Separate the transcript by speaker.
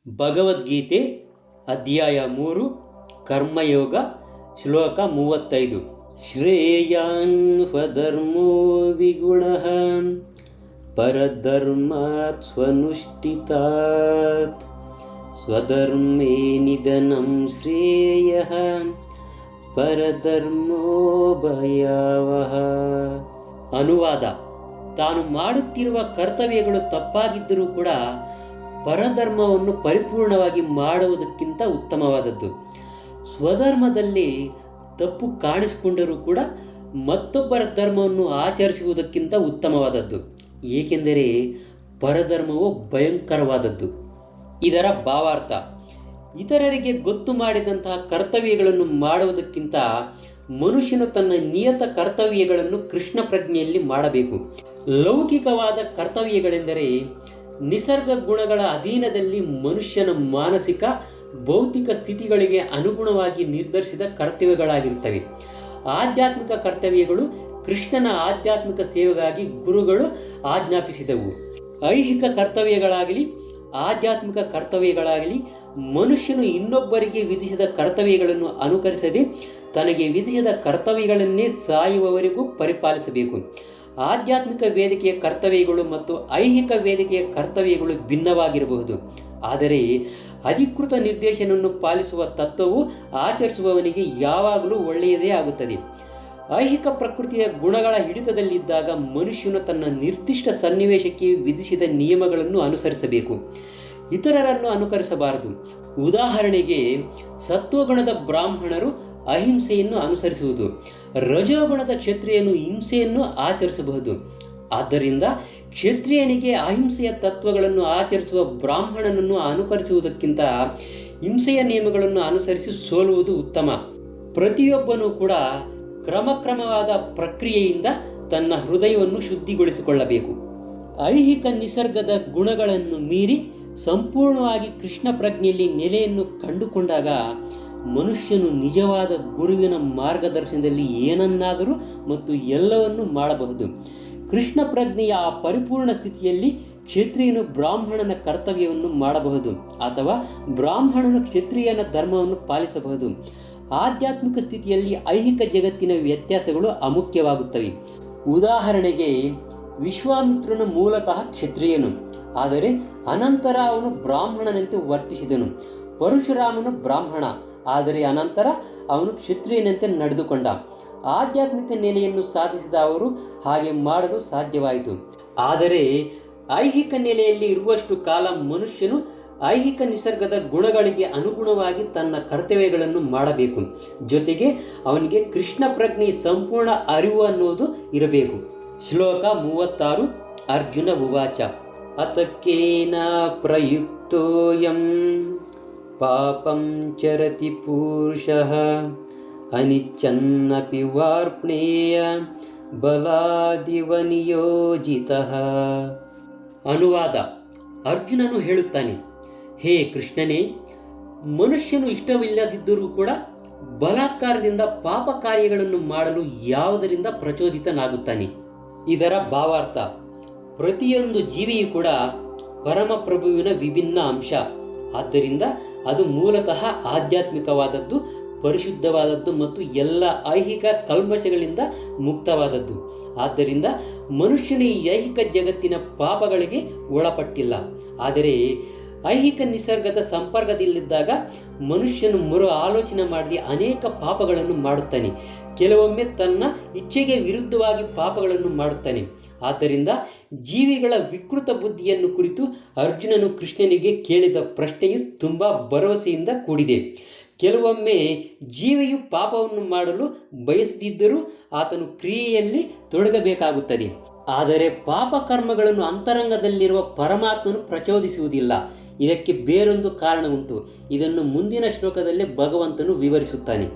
Speaker 1: ಭಗವದ್ಗೀತೆ ಅಧ್ಯಾಯ 3 ಕರ್ಮಯೋಗ ಶ್ಲೋಕ 35. ಶ್ರೇಯಾನ್ ಸ್ವಧರ್ಮೋ ವಿಗುಣಃ ಪರಧರ್ಮಾತ್ ಸ್ವನುಷ್ಠಿತಾತ್ ಸ್ವಧರ್ಮೇ ನಿಧನಂ ಶ್ರೇಯಃ ಪರಧರ್ಮೋ ಭಯಾವಹ. ಅನುವಾದ: ತಾನು ಮಾಡುತ್ತಿರುವ ಕರ್ತವ್ಯಗಳು ತಪ್ಪಾಗಿದ್ದರೂ ಕೂಡ ಪರಧರ್ಮವನ್ನು ಪರಿಪೂರ್ಣವಾಗಿ ಮಾಡುವುದಕ್ಕಿಂತ ಉತ್ತಮವಾದದ್ದು. ಸ್ವಧರ್ಮದಲ್ಲಿ ತಪ್ಪು ಕಾಣಿಸಿಕೊಂಡರೂ ಕೂಡ ಮತ್ತೊಬ್ಬರ ಧರ್ಮವನ್ನು ಆಚರಿಸುವುದಕ್ಕಿಂತ ಉತ್ತಮವಾದದ್ದು, ಏಕೆಂದರೆ ಪರಧರ್ಮವು ಭಯಂಕರವಾದದ್ದು. ಇದರ ಭಾವಾರ್ಥ: ಇತರರಿಗೆ ಗೊತ್ತು ಮಾಡಿದಂತಹ ಕರ್ತವ್ಯಗಳನ್ನು ಮಾಡುವುದಕ್ಕಿಂತ ಮನುಷ್ಯನು ತನ್ನ ನಿಯತ ಕರ್ತವ್ಯಗಳನ್ನು ಕೃಷ್ಣ ಪ್ರಜ್ಞೆಯಲ್ಲಿ ಮಾಡಬೇಕು. ಲೌಕಿಕವಾದ ಕರ್ತವ್ಯಗಳೆಂದರೆ ನಿಸರ್ಗ ಗುಣಗಳ ಅಧೀನದಲ್ಲಿ ಮನುಷ್ಯನ ಮಾನಸಿಕ ಭೌತಿಕ ಸ್ಥಿತಿಗಳಿಗೆ ಅನುಗುಣವಾಗಿ ನಿರ್ಧರಿಸಿದ ಕರ್ತವ್ಯಗಳಾಗಿರ್ತವೆ. ಆಧ್ಯಾತ್ಮಿಕ ಕರ್ತವ್ಯಗಳು ಕೃಷ್ಣನ ಆಧ್ಯಾತ್ಮಿಕ ಸೇವೆಗಾಗಿ ಗುರುಗಳು ಆಜ್ಞಾಪಿಸಿದವು. ಐಹಿಕ ಕರ್ತವ್ಯಗಳಾಗಲಿ ಆಧ್ಯಾತ್ಮಿಕ ಕರ್ತವ್ಯಗಳಾಗಲಿ ಮನುಷ್ಯನು ಇನ್ನೊಬ್ಬರಿಗೆ ವಿಧಿಸಿದ ಕರ್ತವ್ಯಗಳನ್ನು ಅನುಕರಿಸದೆ ತನಗೆ ವಿಧಿಸಿದ ಕರ್ತವ್ಯಗಳನ್ನೇ ಸಾಯುವವರೆಗೂ ಪರಿಪಾಲಿಸಬೇಕು. ಆಧ್ಯಾತ್ಮಿಕ ವೇದಿಕೆಯ ಕರ್ತವ್ಯಗಳು ಮತ್ತು ಐಹಿಕ ವೇದಿಕೆಯ ಕರ್ತವ್ಯಗಳು ಭಿನ್ನವಾಗಿರಬಹುದು, ಆದರೆ ಅಧಿಕೃತ ನಿರ್ದೇಶನವನ್ನು ಪಾಲಿಸುವ ತತ್ವವು ಆಚರಿಸುವವನಿಗೆ ಯಾವಾಗಲೂ ಒಳ್ಳೆಯದೇ ಆಗುತ್ತದೆ. ಐಹಿಕ ಪ್ರಕೃತಿಯ ಗುಣಗಳ ಹಿಡಿತದಲ್ಲಿದ್ದಾಗ ಮನುಷ್ಯನು ತನ್ನ ನಿರ್ದಿಷ್ಟ ಸನ್ನಿವೇಶಕ್ಕೆ ವಿಧಿಸಿದ ನಿಯಮಗಳನ್ನು ಅನುಸರಿಸಬೇಕು, ಇತರರನ್ನು ಅನುಕರಿಸಬಾರದು. ಉದಾಹರಣೆಗೆ, ಸತ್ವಗುಣದ ಬ್ರಾಹ್ಮಣರು ಅಹಿಂಸೆಯನ್ನು ಅನುಸರಿಸುವುದು, ರಜೋಗುಣದ ಕ್ಷತ್ರಿಯನು ಹಿಂಸೆಯನ್ನು ಆಚರಿಸಬಹುದು. ಆದ್ದರಿಂದ ಕ್ಷತ್ರಿಯನಿಗೆ ಅಹಿಂಸೆಯ ತತ್ವಗಳನ್ನು ಆಚರಿಸುವ ಬ್ರಾಹ್ಮಣನನ್ನು ಅನುಕರಿಸುವುದಕ್ಕಿಂತ ಹಿಂಸೆಯ ನಿಯಮಗಳನ್ನು ಅನುಸರಿಸಿ ಸೋಲುವುದು ಉತ್ತಮ. ಪ್ರತಿಯೊಬ್ಬನೂ ಕೂಡ ಕ್ರಮವಾದ ಪ್ರಕ್ರಿಯೆಯಿಂದ ತನ್ನ ಹೃದಯವನ್ನು ಶುದ್ಧಿಗೊಳಿಸಿಕೊಳ್ಳಬೇಕು. ಐಹಿಕ ನಿಸರ್ಗದ ಗುಣಗಳನ್ನು ಮೀರಿ ಸಂಪೂರ್ಣವಾಗಿ ಕೃಷ್ಣ ಪ್ರಜ್ಞೆಯಲ್ಲಿ ನೆಲೆಯನ್ನು ಕಂಡುಕೊಂಡಾಗ ಮನುಷ್ಯನು ನಿಜವಾದ ಗುರುವಿನ ಮಾರ್ಗದರ್ಶನದಲ್ಲಿ ಏನನ್ನಾದರೂ ಮತ್ತು ಎಲ್ಲವನ್ನೂ ಮಾಡಬಹುದು. ಕೃಷ್ಣ ಪ್ರಜ್ಞೆಯ ಆ ಪರಿಪೂರ್ಣ ಸ್ಥಿತಿಯಲ್ಲಿ ಕ್ಷತ್ರಿಯನು ಬ್ರಾಹ್ಮಣನ ಕರ್ತವ್ಯವನ್ನು ಮಾಡಬಹುದು ಅಥವಾ ಬ್ರಾಹ್ಮಣನು ಕ್ಷತ್ರಿಯನ ಧರ್ಮವನ್ನು ಪಾಲಿಸಬಹುದು. ಆಧ್ಯಾತ್ಮಿಕ ಸ್ಥಿತಿಯಲ್ಲಿ ಐಹಿಕ ಜಗತ್ತಿನ ವ್ಯತ್ಯಾಸಗಳು ಅಮುಖ್ಯವಾಗುತ್ತವೆ. ಉದಾಹರಣೆಗೆ, ವಿಶ್ವಾಮಿತ್ರನು ಮೂಲತಃ ಕ್ಷತ್ರಿಯನು, ಆದರೆ ಅನಂತರ ಅವನು ಬ್ರಾಹ್ಮಣನಂತೆ ವರ್ತಿಸಿದನು. ಪರಶುರಾಮನು ಬ್ರಾಹ್ಮಣ, ಆದರೆ ಅನಂತರ ಅವನು ಕ್ಷತ್ರಿಯನಂತೆ ನಡೆದುಕೊಂಡ. ಆಧ್ಯಾತ್ಮಿಕ ನೆಲೆಯನ್ನು ಸಾಧಿಸಿದ ಅವರು ಹಾಗೆ ಮಾಡಲು ಸಾಧ್ಯವಾಯಿತು. ಆದರೆ ಐಹಿಕ ನೆಲೆಯಲ್ಲಿ ಇರುವಷ್ಟು ಕಾಲ ಮನುಷ್ಯನು ಐಹಿಕ ನಿಸರ್ಗದ ಗುಣಗಳಿಗೆ ಅನುಗುಣವಾಗಿ ತನ್ನ ಕರ್ತವ್ಯಗಳನ್ನು ಮಾಡಬೇಕು. ಜೊತೆಗೆ ಅವನಿಗೆ ಕೃಷ್ಣ ಪ್ರಜ್ಞೆ ಸಂಪೂರ್ಣ ಅರಿವು ಅನ್ನೋದು ಇರಬೇಕು. ಶ್ಲೋಕ 36. ಅರ್ಜುನ ಉವಾಚ: ಅತಕೇನ ಪ್ರಯುಕ್ತೋಯಂ ಪಾಪಂ ಚರತಿ ಪುರುಷಃ ಅನಿಚ್ಛನ್ನಪಿ ವಾರ್ಷ್ಣೇಯ ಬಲಾದಿವ ನಿಯೋಜಿತಃ. ಅನುವಾದ: ಅರ್ಜುನನು ಹೇಳುತ್ತಾನೆ, ಹೇ ಕೃಷ್ಣನೇ, ಮನುಷ್ಯನು ಇಷ್ಟವಿಲ್ಲದಿದ್ದರೂ ಕೂಡ ಬಲಾತ್ಕಾರದಿಂದ ಪಾಪ ಕಾರ್ಯಗಳನ್ನು ಮಾಡಲು ಯಾವುದರಿಂದ ಪ್ರಚೋದಿತನಾಗುತ್ತಾನೆ. ಇದರ ಭಾವಾರ್ಥ: ಪ್ರತಿಯೊಂದು ಜೀವಿಯೂ ಕೂಡ ಪರಮಪ್ರಭುವಿನ ವಿಭಿನ್ನ ಅಂಶ. ಆದ್ದರಿಂದ ಅದು ಮೂಲತಃ ಆಧ್ಯಾತ್ಮಿಕವಾದದ್ದು, ಪರಿಶುದ್ಧವಾದದ್ದು ಮತ್ತು ಎಲ್ಲ ಐಹಿಕ ಕಲ್ಮಶಗಳಿಂದ ಮುಕ್ತವಾದದ್ದು. ಆದ್ದರಿಂದ ಮನುಷ್ಯನು ಈ ಐಹಿಕ ಜಗತ್ತಿನ ಪಾಪಗಳಿಗೆ ಒಳಪಟ್ಟಿಲ್ಲ. ಆದರೆ ಐಹಿಕ ನಿಸರ್ಗದ ಸಂಪರ್ಕದಲ್ಲಿದ್ದಾಗ ಮನುಷ್ಯನು ಮರು ಆಲೋಚನೆ ಮಾಡದೆ ಅನೇಕ ಪಾಪಗಳನ್ನು ಮಾಡುತ್ತಾನೆ. ಕೆಲವೊಮ್ಮೆ ತನ್ನ ಇಚ್ಛೆಗೆ ವಿರುದ್ಧವಾಗಿ ಪಾಪಗಳನ್ನು ಮಾಡುತ್ತಾನೆ. ಆದ್ದರಿಂದ ಜೀವಿಗಳ ವಿಕೃತ ಬುದ್ಧಿಯನ್ನು ಕುರಿತು ಅರ್ಜುನನು ಕೃಷ್ಣನಿಗೆ ಕೇಳಿದ ಪ್ರಶ್ನೆಯು ತುಂಬ ಭರವಸೆಯಿಂದ ಕೂಡಿದೆ. ಕೆಲವೊಮ್ಮೆ ಜೀವಿಯು ಪಾಪವನ್ನು ಮಾಡಲು ಬಯಸದಿದ್ದರೂ ಆತನು ಕ್ರಿಯೆಯಲ್ಲಿ ತೊಡಗಬೇಕಾಗುತ್ತದೆ. ಆದರೆ ಪಾಪ ಕರ್ಮಗಳನ್ನು ಅಂತರಂಗದಲ್ಲಿರುವ ಪರಮಾತ್ಮನು ಪ್ರಚೋದಿಸುವುದಿಲ್ಲ. ಇದಕ್ಕೆ ಬೇರೊಂದು ಕಾರಣ ಉಂಟು. ಇದನ್ನು ಮುಂದಿನ ಶ್ಲೋಕದಲ್ಲಿ ಭಗವಂತನು ವಿವರಿಸುತ್ತಾನೆ.